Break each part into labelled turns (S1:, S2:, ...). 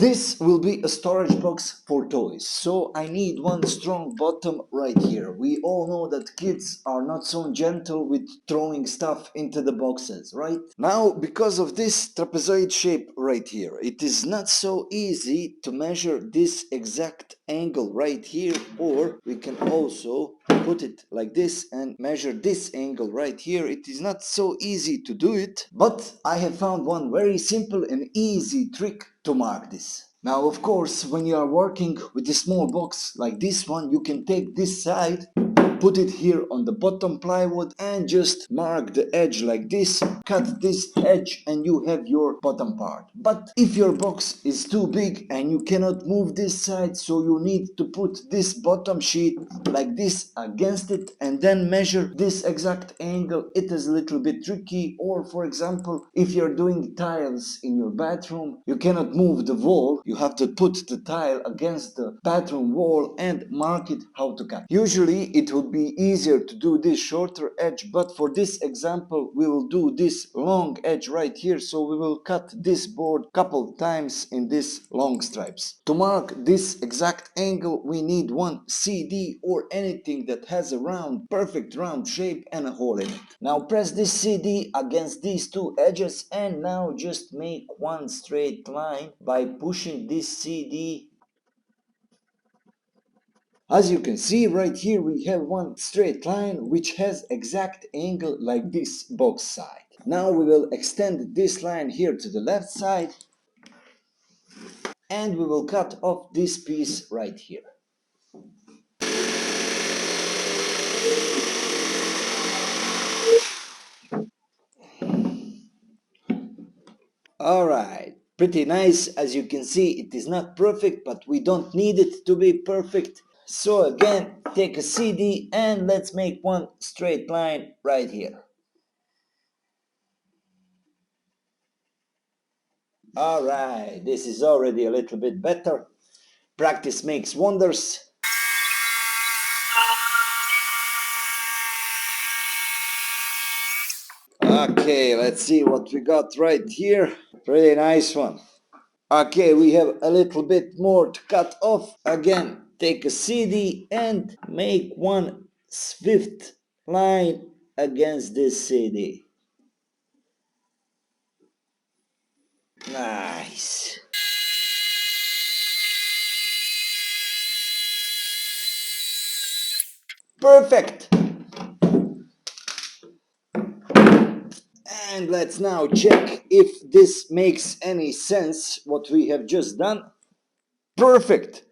S1: This will be a storage box for toys, so I need one strong bottom right here. We all know that kids are not so gentle with throwing stuff into the boxes, right? Now, because of this trapezoid shape right here, it is not so easy to measure this exact angle right here, or we can also put it like this and measure this angle right here. It is not so easy to do it, but I have found one very simple and easy trick to mark this. Now, of course, when you are working with a small box like this one, you can take this side, put it here on the bottom plywood and just mark the edge like this, cut this edge and you have your bottom part. But if your box is too big and you cannot move this side, so you need to put this bottom sheet like this against it and then measure this exact angle. It is a little bit tricky. Or for example, if you're doing tiles in your bathroom, you cannot move the wall, you have to put the tile against the bathroom wall and mark it how to cut. Usually it would be easier to do this shorter edge, but for this example we will do this long edge right here, so we will cut this board couple times in this long stripes. To mark this exact angle we need one CD or anything that has a round, perfect round shape and a hole in it. Now press this CD against these two edges and now just make one straight line by pushing this CD. As you can see right here we have one straight line which has exact angle like this box side. Now we will extend this line here to the left side and we will cut off this piece right here. Alright, pretty nice. As you can see it is not perfect, but we don't need it to be perfect. So again, take a CD and let's make one straight line right here. Alright, this is already a little bit better. Practice makes wonders. Okay, let's see what we got right here. Pretty nice one. Okay, we have a little bit more to cut off. Again, take a CD and make one swift line against this CD. Nice. Perfect. And let's now check if this makes any sense, what we have just done. Perfect.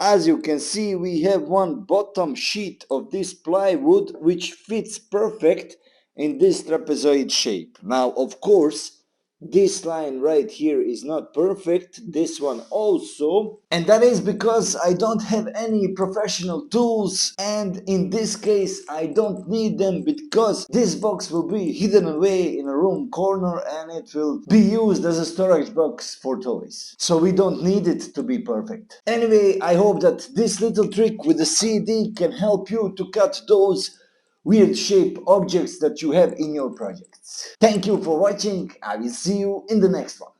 S1: As you can see, we have one bottom sheet of this plywood which fits perfect in this trapezoid shape. Now, of course, this line right here is not perfect, this one also, and that is because I don't have any professional tools, and in this case I don't need them because this box will be hidden away in a room corner and it will be used as a storage box for toys. So we don't need it to be perfect. Anyway, I hope that this little trick with the CD can help you to cut those weird shape objects that you have in your projects. Thank you for watching. I will see you in the next one.